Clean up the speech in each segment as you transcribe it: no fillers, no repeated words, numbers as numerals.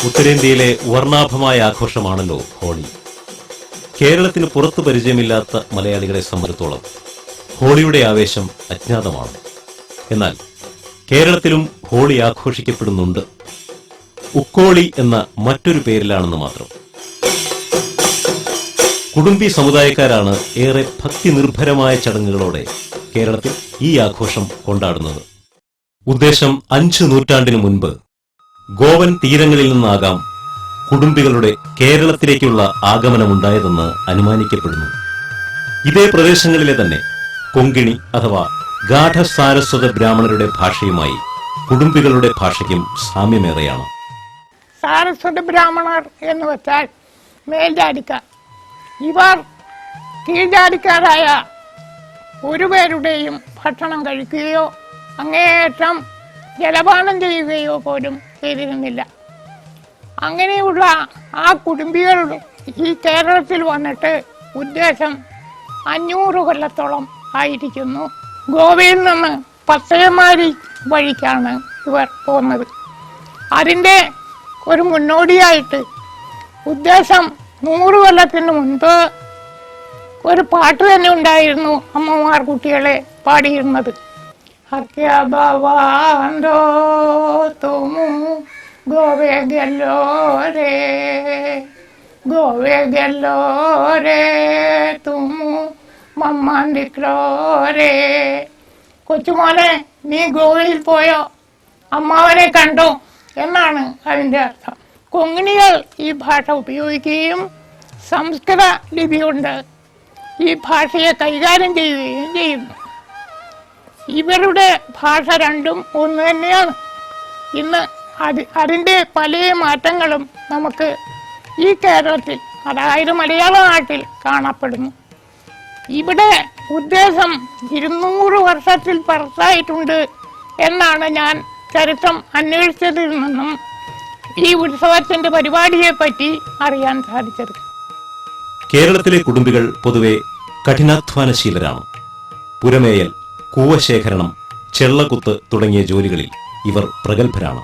ഉത്തരേന്ത്യയിലെ വർണ്ണാഭമായ ആഘോഷമാണല്ലോ ഹോളി. കേരളത്തിന് പുറത്തു പരിചയമില്ലാത്ത മലയാളികളെ സംബന്ധിച്ചിടത്തോളം ഹോളിയുടെ ആവേശം അജ്ഞാതമാണ്. എന്നാൽ കേരളത്തിലും ഹോളി ആഘോഷിക്കപ്പെടുന്നുണ്ട്. ഉക്കോളി എന്ന മറ്റൊരു പേരിലാണെന്ന് മാത്രം. കുടുംബി സമുദായക്കാരാണ് ഏറെ ഭക്തി നിർഭരമായ ചടങ്ങുകളോടെ കേരളത്തിൽ ഈ ആഘോഷം കൊണ്ടാടുന്നത്. ഉദ്ദേശം 5 നൂറ്റാണ്ടിനു മുൻപ് ഗോവൻ തീരങ്ങളിൽ നിന്നാകാം കുടുംബികളുടെ കേരളത്തിലേക്കുള്ള ആഗമനമുണ്ടായതെന്ന് അനുമാനിക്കപ്പെടുന്നു. ഇതേ പ്രദേശങ്ങളിലെ തന്നെ കൊങ്കിണി അഥവാ ഗാഠസാരസ്വത ബ്രാഹ്മണരുടെ ഭാഷയുമായി കുടുംബികളുടെ ഭാഷയ്ക്കും സാമ്യമേറെയാണ്. സാരസ്വത ബ്രാഹ്മണർ എന്ന് വെച്ചാൽ മേൽജാതിക്കാർ. ഇവർ കീഴ്ജാതിക്കാരായ ഒരുപേരുടെയും ഭക്ഷണം കഴിക്കുകയോ അങ്ങേയറ്റം ജലപാനം ചെയ്യുകയോ പോലും ചെയ്തിരുന്നില്ല. അങ്ങനെയുള്ള ആ കുടുംബികൾ ഈ കേരളത്തിൽ വന്നിട്ട് ഉദ്ദേശം 500 കൊല്ലത്തോളം ആയിരിക്കുന്നു. ഗോവയിൽ നിന്ന് പത്തയമാരി വഴിക്കാണ് ഇവർ പോകുന്നത്. അതിൻ്റെ ഒരു മുന്നോടിയായിട്ട് ഉദ്ദേശം 100 കൊല്ലത്തിന് മുൻപ് ഒരു പാട്ട് തന്നെ ഉണ്ടായിരുന്നു. അമ്മമാർ കുട്ടികളെ പാടിയിരുന്നത്. ഹക്യ ഭവാന്തോ തുമു ഗോവേ ഗല്ലോ രേ ഗോവേ ഗല്ലോ രേ തുമു മമ്മാന്തിക്രോ രേ. കൊച്ചുമോനെ, നീ ഗോവയിൽ പോയോ? അമ്മാവനെ കണ്ടോ എന്നാണ് അതിൻ്റെ അർത്ഥം. കൊങ്ങിണികൾ ഈ ഭാഷ ഉപയോഗിക്കുകയും സംസ്കൃത ലിപി കൊണ്ട് ഈ ഭാഷയെ കൈകാര്യം ചെയ്യുകയും ചെയ്യുന്നു. ഇവരുടെ ഭാഷ രണ്ടും ഒന്ന് തന്നെയാണ്. ഇന്ന് അതിൻ്റെ പല മാറ്റങ്ങളും നമുക്ക് ഈ കേരളത്തിൽ, അതായത് മലയാള നാട്ടിൽ കാണപ്പെടുന്നു. ഇവിടെ ഉദ്ദേശം 200 വർഷത്തിൽ പുറത്തായിട്ടുണ്ട് എന്നാണ് ഞാൻ ചരിത്രം അന്വേഷിച്ചതിൽ നിന്നും ഈ ഉത്സവത്തിന്റെ പരിപാടിയെ പറ്റി അറിയാൻ സാധിച്ചത്. കേരളത്തിലെ കുടുംബികൾ പൊതുവെ കഠിനാധ്വാനശീലരാണ്. പുരമേയൽ, കൂവശേഖരണം, ചെള്ളക്കുത്ത് തുടങ്ങിയ ജോലികളിൽ ഇവർ പ്രഗത്ഭരാണ്.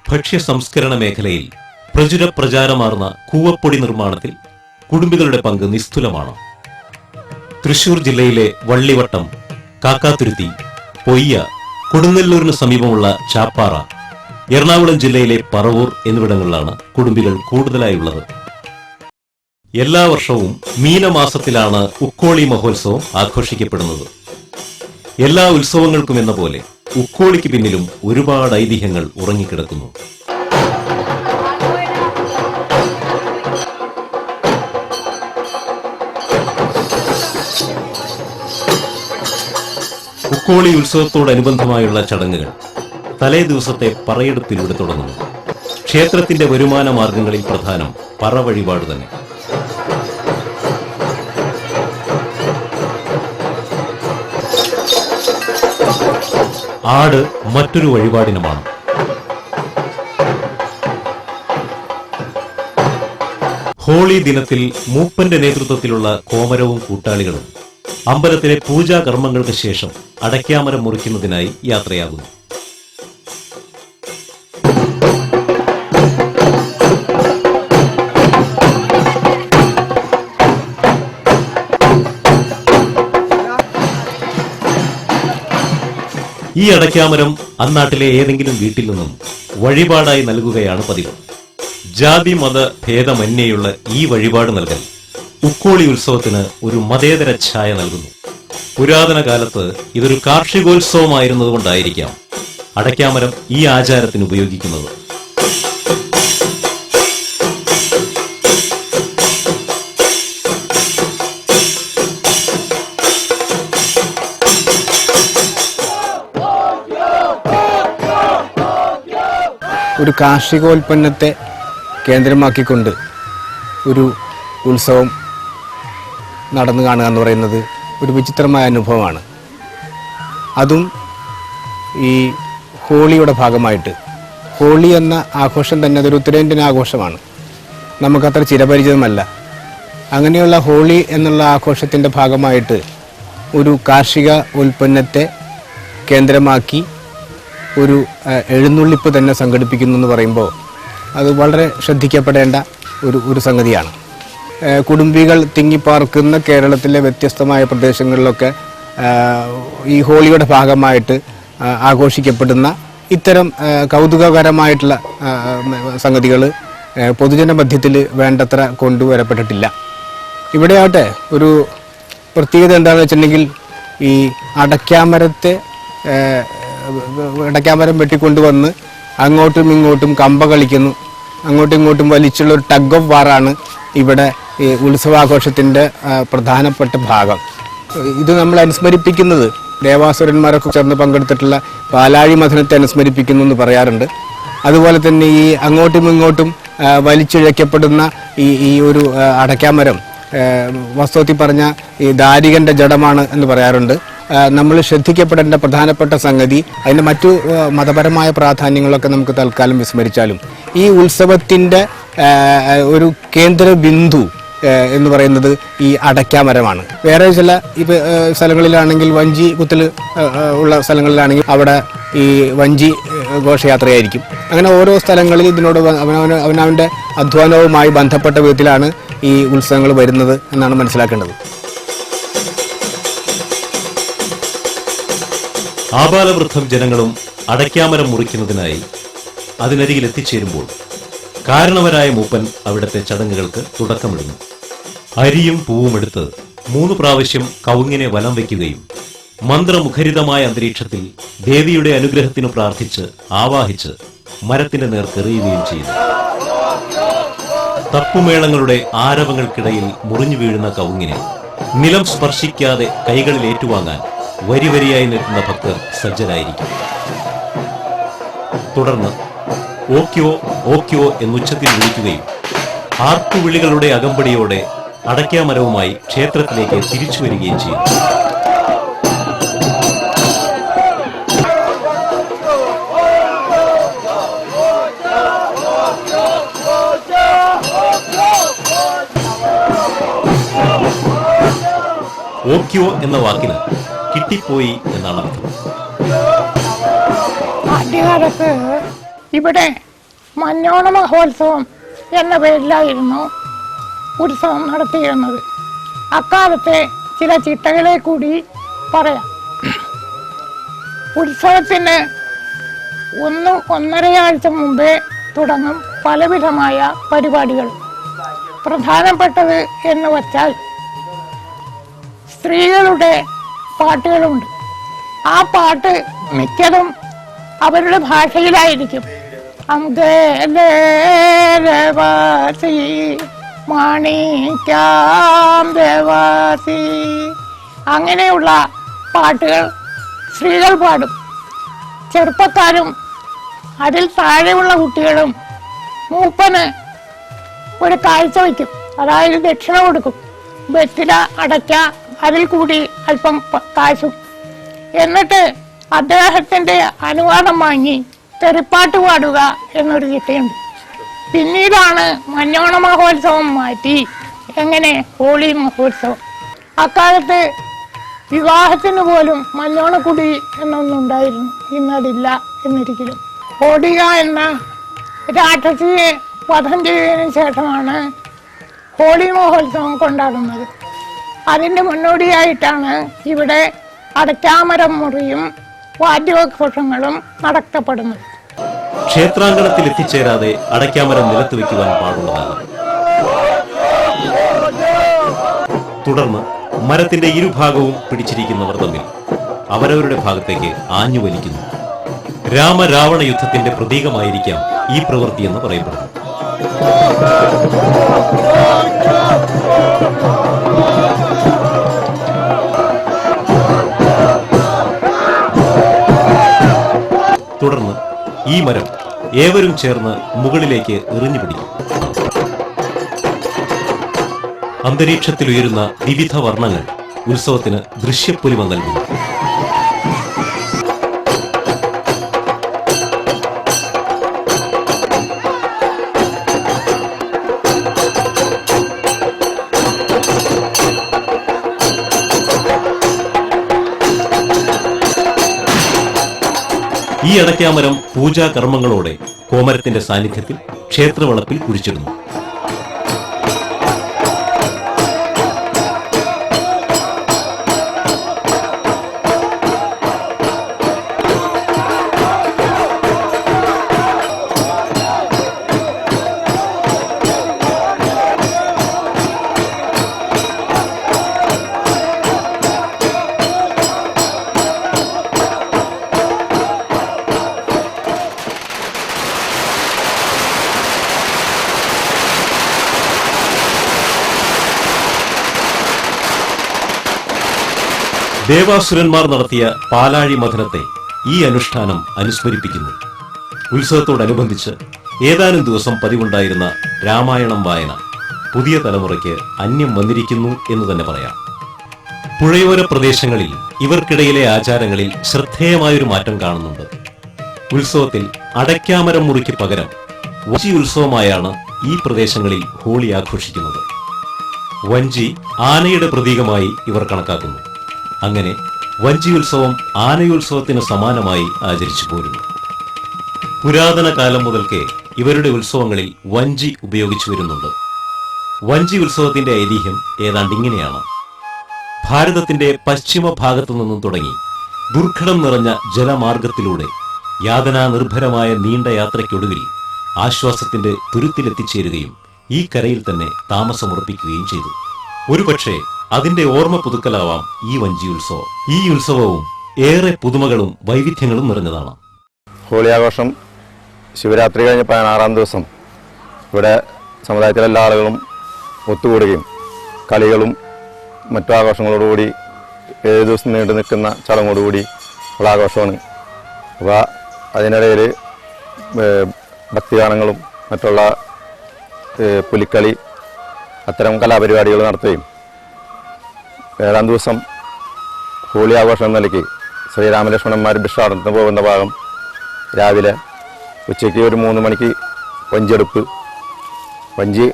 ഭക്ഷ്യ സംസ്കരണ മേഖലയിൽ പ്രചുര പ്രചാരമാർന്ന കൂവപ്പൊടി നിർമ്മാണത്തിൽ കുടുംബികളുടെ പങ്ക് നിസ്തുലമാണ്. തൃശൂർ ജില്ലയിലെ വള്ളിവട്ടം, കാക്കാതുരുത്തി, പൊയ്യ, കൊടുങ്ങല്ലൂരിന് സമീപമുള്ള ചാപ്പാറ, എറണാകുളം ജില്ലയിലെ പറവൂർ എന്നിവിടങ്ങളിലാണ് കുടുംബികൾ കൂടുതലായുള്ളത്. എല്ലാ വർഷവും മീനമാസത്തിലാണ് ഉക്കോളി മഹോത്സവം ആഘോഷിക്കപ്പെടുന്നത്. എല്ലാ ഉത്സവങ്ങൾക്കും എന്ന പോലെ ഉക്കോളിക്ക് പിന്നിലും ഒരുപാട് ഐതിഹ്യങ്ങൾ ഉറങ്ങിക്കിടക്കുന്നു. ഉക്കോളി ഉത്സവത്തോടനുബന്ധമായുള്ള ചടങ്ങുകൾ തലേ ദിവസത്തെ പറയെടുപ്പിലൂടെ തുടങ്ങുന്നു. ക്ഷേത്രത്തിന്റെ വരുമാന മാർഗങ്ങളിൽ പ്രധാനം പറ വഴിപാട് തന്നെ. ആട് മറ്റൊരു വഴിപാടിനുമാണ്. ഹോളി ദിനത്തിൽ മൂപ്പന്റെ നേതൃത്വത്തിലുള്ള കോമരവും കൂട്ടാളികളും അമ്പലത്തിലെ പൂജാകർമ്മങ്ങൾക്ക് ശേഷം അടയ്ക്കാമരം മുറിക്കുന്നതിനായി യാത്രയാകുന്നു. ഈ അടയ്ക്കാമരം അന്നാട്ടിലെ ഏതെങ്കിലും വീട്ടിൽ നിന്നും വഴിപാടായി നൽകുകയാണ് പതിവ്. ജാതി മത ഭേദമന്യേയുള്ള ഈ വഴിപാട് നൽകൽ ഉക്കോളി ഉത്സവത്തിന് ഒരു മതേതര ഛായ നൽകുന്നു. പുരാതന കാലത്ത് ഇതൊരു കാർഷികോത്സവമായിരുന്നതുകൊണ്ടായിരിക്കാം അടയ്ക്കാമരം ഈ ആചാരത്തിന് ഉപയോഗിക്കുന്നത്. ഒരു കാർഷികോൽപ്പന്നത്തെ കേന്ദ്രമാക്കിക്കൊണ്ട് ഒരു ഉത്സവം നടന്നു കാണുക എന്ന് പറയുന്നത് ഒരു വിചിത്രമായ അനുഭവമാണ്. അതും ഈ ഹോളിയുടെ ഭാഗമായിട്ട്. ഹോളി എന്ന ആഘോഷം തന്നെ അതൊരു ഉത്തരേന്ത്യൻ ആഘോഷമാണ്, നമുക്കത്ര ചിരപരിചിതമല്ല. അങ്ങനെയുള്ള ഹോളി എന്നുള്ള ആഘോഷത്തിൻ്റെ ഭാഗമായിട്ട് ഒരു കാർഷിക ഉൽപ്പന്നത്തെ കേന്ദ്രമാക്കി ഒരു എഴുന്നള്ളിപ്പ് തന്നെ സംഘടിപ്പിക്കുന്നു എന്ന് പറയുമ്പോൾ അത് വളരെ ശ്രദ്ധിക്കപ്പെടേണ്ട ഒരു സംഗതിയാണ്. കുടുംബികൾ തിങ്ങിപ്പാർക്കുന്ന കേരളത്തിലെ വ്യത്യസ്തമായ പ്രദേശങ്ങളിലൊക്കെ ഈ ഹോളിയുടെ ഭാഗമായിട്ട് ആഘോഷിക്കപ്പെടുന്ന ഇത്തരം കൗതുകകരമായിട്ടുള്ള സംഗതികൾ പൊതുജന മധ്യത്തിൽ വേണ്ടത്ര കൊണ്ടുവരപ്പെട്ടിട്ടില്ല. ഇവിടെയാട്ടെ ഒരു പ്രത്യേകത എന്താണെന്ന് വെച്ചിട്ടുണ്ടെങ്കിൽ ഈ അടയ്ക്കാമരം വെട്ടിക്കൊണ്ടുവന്ന് അങ്ങോട്ടും ഇങ്ങോട്ടും കമ്പ കളിക്കുന്നു, അങ്ങോട്ടും ഇങ്ങോട്ടും വലിച്ചുള്ള ഒരു ടഗ് ഓഫ് വാറാണ് ഇവിടെ ഈ ഉത്സവാഘോഷത്തിൻ്റെ പ്രധാനപ്പെട്ട ഭാഗം. ഇത് നമ്മൾ അനുസ്മരിപ്പിക്കുന്നത് ദേവാസുരന്മാരൊക്കെ ചേർന്ന് പങ്കെടുത്തിട്ടുള്ള പാലാഴി മഥനത്തെ അനുസ്മരിപ്പിക്കുന്നു എന്ന് പറയാറുണ്ട്. അതുപോലെ തന്നെ ഈ അങ്ങോട്ടും ഇങ്ങോട്ടും വലിച്ചിഴക്കപ്പെടുന്ന ഈ ഒരു അടയ്ക്കാമരം വാസ്തവത്തിൽ പറഞ്ഞ ഈ ദാരികന്റെ ജഡമാണ് എന്ന് പറയാറുണ്ട്. നമ്മൾ ശ്രദ്ധിക്കപ്പെടേണ്ട പ്രധാനപ്പെട്ട സംഗതി അതിൻ്റെ മറ്റു മതപരമായ പ്രാധാന്യങ്ങളൊക്കെ നമുക്ക് തൽക്കാലം വിസ്മരിച്ചാലും ഈ ഉത്സവത്തിൻ്റെ ഒരു കേന്ദ്ര ബിന്ദു എന്ന് പറയുന്നത് ഈ അടയ്ക്കാമരമാണ്. വേറെ ചില സ്ഥലങ്ങളിലാണെങ്കിൽ വഞ്ചി കുത്തൽ ഉള്ള സ്ഥലങ്ങളിലാണെങ്കിൽ അവിടെ ഈ വഞ്ചി ഘോഷയാത്രയായിരിക്കും. അങ്ങനെ ഓരോ സ്ഥലങ്ങളിൽ ഇതിനോട് അവനവൻ്റെ അധ്വാനവുമായി ബന്ധപ്പെട്ട വിധത്തിലാണ് ഈ ഉത്സവങ്ങൾ വരുന്നത് എന്നാണ് മനസ്സിലാക്കേണ്ടത്. ആബാലവൃദ്ധം ജനങ്ങളും അടയ്ക്കാമരം മുറിക്കുന്നതിനായി അതിനരികിൽ എത്തിച്ചേരുമ്പോൾ കാരണവരായ മൂപ്പൻ അവിടുത്തെ ചടങ്ങുകൾക്ക് തുടക്കമിടുന്നു. അരിയും പൂവും എടുത്ത് 3 പ്രാവശ്യം കവുങ്ങിനെ വലം വയ്ക്കുകയും മന്ത്രമുഖരിതമായ അന്തരീക്ഷത്തിൽ ദേവിയുടെ അനുഗ്രഹത്തിനു പ്രാർത്ഥിച്ച് ആവാഹിച്ച് മരത്തിന്റെ നേർക്കെറിയുകയും ചെയ്യുന്നു. തപ്പുമേളങ്ങളുടെ ആരവങ്ങൾക്കിടയിൽ മുറിഞ്ഞു വീഴുന്ന കവുങ്ങിനെ നിലം സ്പർശിക്കാതെ കൈകളിൽ ഏറ്റുവാങ്ങാൻ വരിവരിയായി നിൽക്കുന്ന ഭക്തർ സജ്ജരായിരിക്കും. തുടർന്ന് ഓക്യോ ഓക്യോ എന്നുച്ചത്തിൽ വിളിക്കുകയും ആർപ്പുവിളികളുടെ അകമ്പടിയോടെ അടയ്ക്കാമരവുമായി ക്ഷേത്രത്തിലേക്ക് തിരിച്ചു വരികയും ചെയ്യും. ഓക്യോ എന്ന വാക്കിന് കിട്ടിപ്പോയി എന്നാണ് അർത്ഥം. ആദ്യകാലത്ത് ഇവിടെ മഞ്ഞോണ മഹോത്സവം എന്ന പേരിലായിരുന്നു ഉത്സവം നടത്തിയിരുന്നത്. അക്കാലത്തെ ചില ചിട്ടകളെ കൂടി പറയാം. ഉത്സവത്തിന് 1-1.5 ആഴ്ച മുമ്പേ തുടങ്ങും പലവിധമായ പരിപാടികൾ. പ്രധാനപ്പെട്ടത് എന്ന് വച്ചാൽ സ്ത്രീകളുടെ പാട്ടുകളുണ്ട്. ആ പാട്ട് മിക്കതും അവരുടെ ഭാഷയിലായിരിക്കും. ദേവാസി മാണിക്യാം ദേവാസി അങ്ങനെയുള്ള പാട്ടുകൾ സ്ത്രീകൾ പാടും. ചെറുപ്പക്കാരും അതിൽ താഴെയുള്ള കുട്ടികളും മൂപ്പന് ഒരു കാഴ്ച വയ്ക്കും, അതായത് ദക്ഷിണ കൊടുക്കും. വെറ്റില, അടയ്ക്ക, അതിൽ കൂടി അല്പം കാശും. എന്നിട്ട് അദ്ദേഹത്തിന്റെ അനുവാദം വാങ്ങി തെറിപ്പാട്ട് പാടുക എന്നൊരു ചിട്ടയുണ്ട്. പിന്നീടാണ് മഞ്ഞോണ മഹോത്സവം മാറ്റി എങ്ങനെ ഹോളി മഹോത്സവം. അക്കാലത്ത് വിവാഹത്തിന് പോലും മഞ്ഞോണക്കുടി എന്നൊന്നുണ്ടായിരുന്നു, ഇന്നതില്ല എന്നിരിക്കലും. ഹോളിക എന്ന രാക്ഷസിയെ വധം ചെയ്തതിനു ശേഷമാണ് ഹോളി മഹോത്സവം കൊണ്ടാടുന്നത്. അതിൻ്റെ മുന്നോടിയായിട്ടാണ് ഇവിടെ അടയ്ക്കാമരം മുറിയും വാദ്യോഘോഷങ്ങളും നടത്തപ്പെടുന്നത്. ക്ഷേത്രാങ്കണത്തിൽ എത്തിച്ചേരാതെ അടയ്ക്കാമരം നിലത്ത് വയ്ക്കുവാൻ പാടുള്ളതല്ല. തുടർന്ന് മരത്തിന്റെ ഇരുഭാഗവും പിടിച്ചിരിക്കുന്നവർ തമ്മിൽ അവരവരുടെ ഭാഗത്തേക്ക് ആഞ്ഞു വലിക്കുന്നു. രാമരാവണ യുദ്ധത്തിന്റെ പ്രതീകമായിരിക്കാം ഈ പ്രവൃത്തി എന്ന് പറയപ്പെടുന്നു. തുടർന്ന് ഈ മരം ഏവരും ചേർന്ന് മുകളിലേക്ക് എറിഞ്ഞുപിടിക്കും. അന്തരീക്ഷത്തിലുയരുന്ന വിവിധ വർണ്ണങ്ങൾ ഉത്സവത്തിന് ദൃശ്യപ്പൊലിമ നൽകുന്നു. ഈ അടയ്ക്കാമരം പൂജാകർമ്മങ്ങളോടെ കോമരത്തിന്റെ സാന്നിധ്യത്തിൽ ക്ഷേത്രവളപ്പിൽ കുഴിച്ചിടുന്നു. ദേവാസുരന്മാർ നടത്തിയ പാലാഴി മഥനത്തെ ഈ അനുഷ്ഠാനം അനുസ്മരിപ്പിക്കുന്നു. ഉത്സവത്തോടനുബന്ധിച്ച് ഏതാനും ദിവസം പതിവുണ്ടായിരുന്ന രാമായണം വായന പുതിയ തലമുറയ്ക്ക് അന്യം വന്നിരിക്കുന്നു എന്ന് തന്നെ പറയാം. പുഴയോര പ്രദേശങ്ങളിൽ ഇവർക്കിടയിലെ ആചാരങ്ങളിൽ ശ്രദ്ധേയമായൊരു മാറ്റം കാണുന്നുണ്ട്. ഉത്സവത്തിൽ അടയ്ക്കാമരം മുറിക്ക് പകരം വഞ്ചി ഉത്സവമായാണ് ഈ പ്രദേശങ്ങളിൽ ഹോളി ആഘോഷിക്കുന്നത്. വഞ്ചി ആനയുടെ പ്രതീകമായി ഇവർ കണക്കാക്കുന്നു. അങ്ങനെ വഞ്ചിയുത്സവം ആനയുത്സവത്തിന് സമാനമായി ആചരിച്ചു പോരുന്നു. പുരാതന കാലം മുതൽക്കേ ഇവരുടെ ഉത്സവങ്ങളിൽ വഞ്ചി ഉപയോഗിച്ചു വരുന്നുണ്ട്. വഞ്ചി ഉത്സവത്തിന്റെ ഐതിഹ്യം ഏതാണ്ട് ഇങ്ങനെയാണ്. ഭാരതത്തിന്റെ പശ്ചിമ ഭാഗത്തു നിന്നും തുടങ്ങി ദുർഘടം നിറഞ്ഞ ജലമാർഗത്തിലൂടെ യാതനാനിർഭരമായ നീണ്ട യാത്രയ്ക്കൊടുവിൽ ആശ്വാസത്തിന്റെ തുരുത്തിലെത്തിച്ചേരുകയും ഈ കരയിൽ തന്നെ താമസമുറപ്പിക്കുകയും ചെയ്തു. ഒരുപക്ഷെ അതിന്റെ ഓർമ്മ പുതുക്കലാവാം ഈ വഞ്ചി ഉത്സവം. ഈ ഉത്സവവും ഏറെ പുതുമകളും വൈവിധ്യങ്ങളും നിറഞ്ഞതാണ്. ഹോളി ആഘോഷം ശിവരാത്രി കഴിഞ്ഞ് 16-ാം ദിവസം ഇവിടെ സമുദായത്തിലെ എല്ലാ ആളുകളും ഒത്തുകൂടുകയും കളികളും മറ്റു ആഘോഷങ്ങളോടുകൂടി 7 ദിവസം നീണ്ടു നിൽക്കുന്ന ചടങ്ങോടുകൂടി ഉള്ള ആഘോഷമാണ്. അപ്പോൾ അതിനിടയിൽ ഭക്തിഗാനങ്ങളും മറ്റുള്ള പുലിക്കളി അത്തരം കലാപരിപാടികൾ നടത്തുകയും 7-ാം ദിവസം ഹോളി ആഘോഷം എന്ന നിലയ്ക്ക് ശ്രീരാമലക്ഷ്മണന്മാർ ഭിക്ഷാടനത്തിന് പോകുന്ന ഭാഗം രാവിലെ ഉച്ചയ്ക്ക് ഒരു 3 മണിക്ക് വഞ്ചിയെടുപ്പ്. വഞ്ചി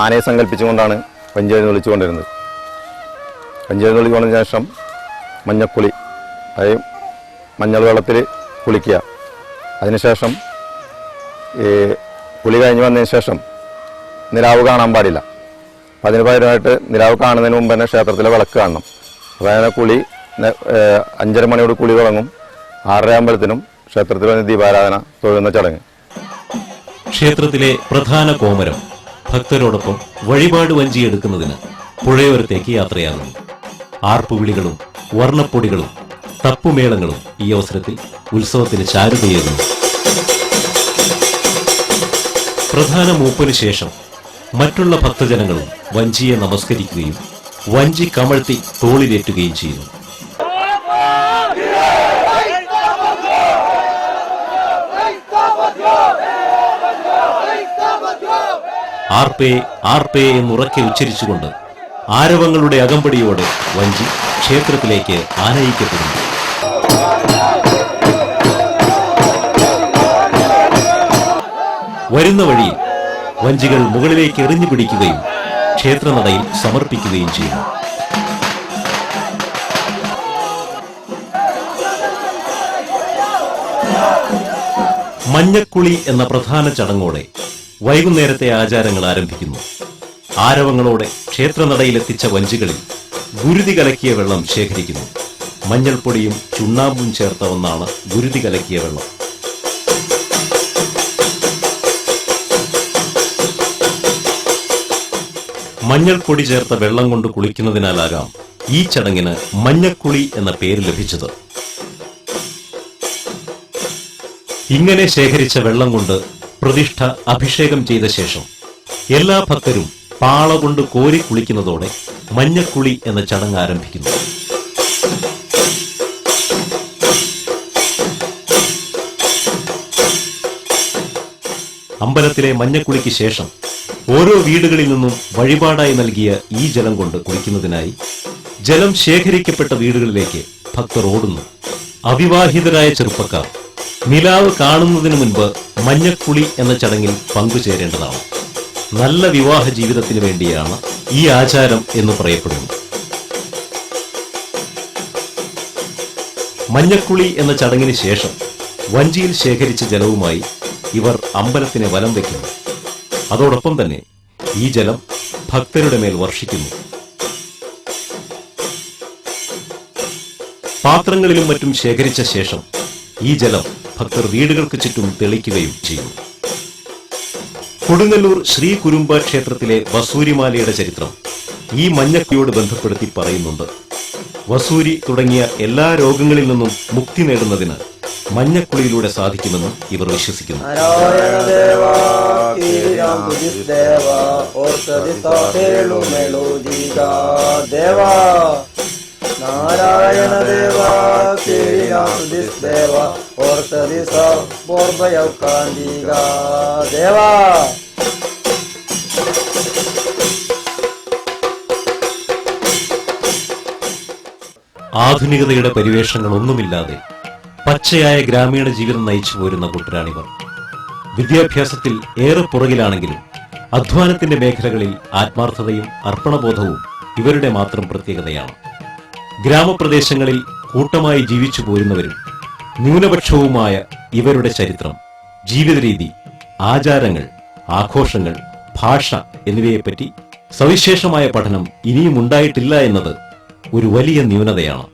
ആനയെ സങ്കല്പിച്ചുകൊണ്ടാണ് വഞ്ചി എഴുന്നള്ളിച്ചുകൊണ്ടിരുന്നത്. വഞ്ചി എഴുന്നള്ളിക്കൊണ്ടതിന് ശേഷം മഞ്ഞക്കുളി, അതായത് മഞ്ഞൾ വെള്ളത്തിൽ കുളിക്കുക. അതിനുശേഷം കുളി കഴിഞ്ഞ് വന്നതിന് ശേഷം നിലാവ് കാണാൻ പാടില്ല. അപ്പം അതിന് പകരമായിട്ട് നിലാവ് കാണുന്നതിന് മുമ്പ് തന്നെ ക്ഷേത്രത്തിലെ വിളക്ക് കാണണം. അപ്പോൾ അങ്ങനെ കുളി 5:30 മണിയോട് കുളി തുടങ്ങും. 6:30 ആകുമ്പോഴത്തേനും ക്ഷേത്രത്തിൽ വന്ന് ദീപാരാധന തൊഴുന്ന ചടങ്ങ്. ക്ഷേത്രത്തിലെ പ്രധാന കോമരം ഭക്തരോടൊപ്പം വഴിപാട് വഞ്ചി എടുക്കുന്നതിന് പുഴയോരത്തേക്ക് യാത്രയാകുന്നു. ആർപ്പുവിളികളും വർണ്ണപ്പൊടികളും തപ്പുമേളങ്ങളും ഈ അവസരത്തിൽ ഉത്സവത്തിന് ചാരുതയേകുന്നു. പ്രധാന മൂപ്പന് ശേഷം മറ്റുള്ള ഭക്തജനങ്ങളും വഞ്ചിയെ നമസ്കരിക്കുകയും വഞ്ചി കമഴ്ത്തി തോളിലേറ്റുകയും ചെയ്യുന്നു. ആർപ്പേ ആർപ്പേ എന്നുറക്കെ ഉച്ചരിച്ചുകൊണ്ട് ആരവങ്ങളുടെ അകമ്പടിയോടെ വഞ്ചി ക്ഷേത്രത്തിലേക്ക് ആനയിക്കപ്പെടുന്നു. വരുന്ന വഴിയിൽ വഞ്ചികൾ മുകളിലേക്ക് എറിഞ്ഞു പിടിക്കുകയും ക്ഷേത്രനടയിൽ സമർപ്പിക്കുകയും ചെയ്യുന്നു. മഞ്ഞക്കുളി എന്ന പ്രധാന ചടങ്ങോടെ വൈകുന്നേരത്തെ ആചാരങ്ങൾ ആരംഭിക്കുന്നു. ആരവങ്ങളോടെ ക്ഷേത്രനടയിലെത്തിച്ച വഞ്ചികളിൽ ഗുരുതി കലക്കിയ വെള്ളം ശേഖരിക്കുന്നു. മഞ്ഞൾപ്പൊടിയും ചുണ്ണാമ്പും ചേർത്ത ഒന്നാണ് ഗുരുതി കലക്കിയ വെള്ളം. മഞ്ഞൾപ്പൊടി ചേർത്ത വെള്ളം കൊണ്ട് കുളിക്കുന്നതിനാലാകാം ഈ ചടങ്ങിന് മഞ്ഞക്കുളി എന്ന പേര് ലഭിച്ചത്. ഇങ്ങനെ ശേഖരിച്ച വെള്ളം കൊണ്ട് പ്രതിഷ്ഠ അഭിഷേകം ചെയ്ത ശേഷം എല്ലാ ഭക്തരും പാള കൊണ്ട് കോരി കുളിക്കുന്നതോടെ മഞ്ഞക്കുളി എന്ന ചടങ്ങ് ആരംഭിക്കുന്നു. അമ്പലത്തിലെ മഞ്ഞക്കുളിക്ക് ശേഷം ഓരോ വീടുകളിൽ നിന്നും വഴിപാടായി നൽകിയ ഈ ജലം കൊണ്ട് കുളിക്കുന്നതിനായി ജലം ശേഖരിക്കപ്പെട്ട വീടുകളിലേക്ക് ഭക്തർ ഓടുന്നു. അവിവാഹിതരായ ചെറുപ്പക്കാർ നിലാവ് കാണുന്നതിന് മുൻപ് മഞ്ഞക്കുളി എന്ന ചടങ്ങിൽ പങ്കുചേരേണ്ടതാണ്. നല്ല വിവാഹ ജീവിതത്തിന് വേണ്ടിയാണ് ഈ ആചാരം എന്ന് പറയപ്പെടുന്നു. മഞ്ഞക്കുളി എന്ന ചടങ്ങിന് ശേഷം വഞ്ചിയിൽ ശേഖരിച്ച ജലവുമായി ഇവർ അമ്പലത്തിനെ വലം വയ്ക്കുന്നു. അതോടൊപ്പം തന്നെ ഈ ജലം ഭക്തരുടെ മേൽ വർഷിക്കുന്നു. പാത്രങ്ങളിലും മറ്റും ശേഖരിച്ച ശേഷം ഈ ജലം ഭക്തർ വീടുകൾക്ക് ചുറ്റും തെളിക്കുകയും ചെയ്യുന്നു. കൊടുങ്ങല്ലൂർ ശ്രീ കുരുമ്പ ക്ഷേത്രത്തിലെ വസൂരിമാലയുടെ ചരിത്രം ഈ മഞ്ഞക്കുളിയോട് ബന്ധപ്പെടുത്തി പറയുന്നുണ്ട്. വസൂരി തുടങ്ങിയ എല്ലാ രോഗങ്ങളിൽ നിന്നും മുക്തി നേടുന്നതിന് മഞ്ഞക്കുളിയിലൂടെ സാധിക്കുമെന്ന് ഇവർ വിശ്വസിക്കുന്നു. നാരായണ ദേവ ദേവ ഓർത്തതി സോർഭയൗകാന്തിക ദേവ. ആധുനികതയുടെ പരിവേഷങ്ങളൊന്നുമില്ലാതെ പച്ചയായ ഗ്രാമീണ ജീവിതം നയിച്ചു പോരുന്ന കൂട്ടരാണിവർ. വിദ്യാഭ്യാസത്തിൽ ഏറെ പുറകിലാണെങ്കിലും അധ്വാനത്തിന്റെ മേഖലകളിൽ ആത്മാർത്ഥതയും അർപ്പണബോധവും ഇവരുടെ മാത്രം പ്രത്യേകതയാണ്. ഗ്രാമപ്രദേശങ്ങളിൽ കൂട്ടമായി ജീവിച്ചു പോരുന്നവരും ന്യൂനപക്ഷവുമായ ഇവരുടെ ചരിത്രം, ജീവിതരീതി, ആചാരങ്ങൾ, ആഘോഷങ്ങൾ, ഭാഷ എന്നിവയെപ്പറ്റി സവിശേഷമായ പഠനം ഇനിയും ഉണ്ടായിട്ടില്ല എന്നത് ഒരു വലിയ ന്യൂനതയാണ്.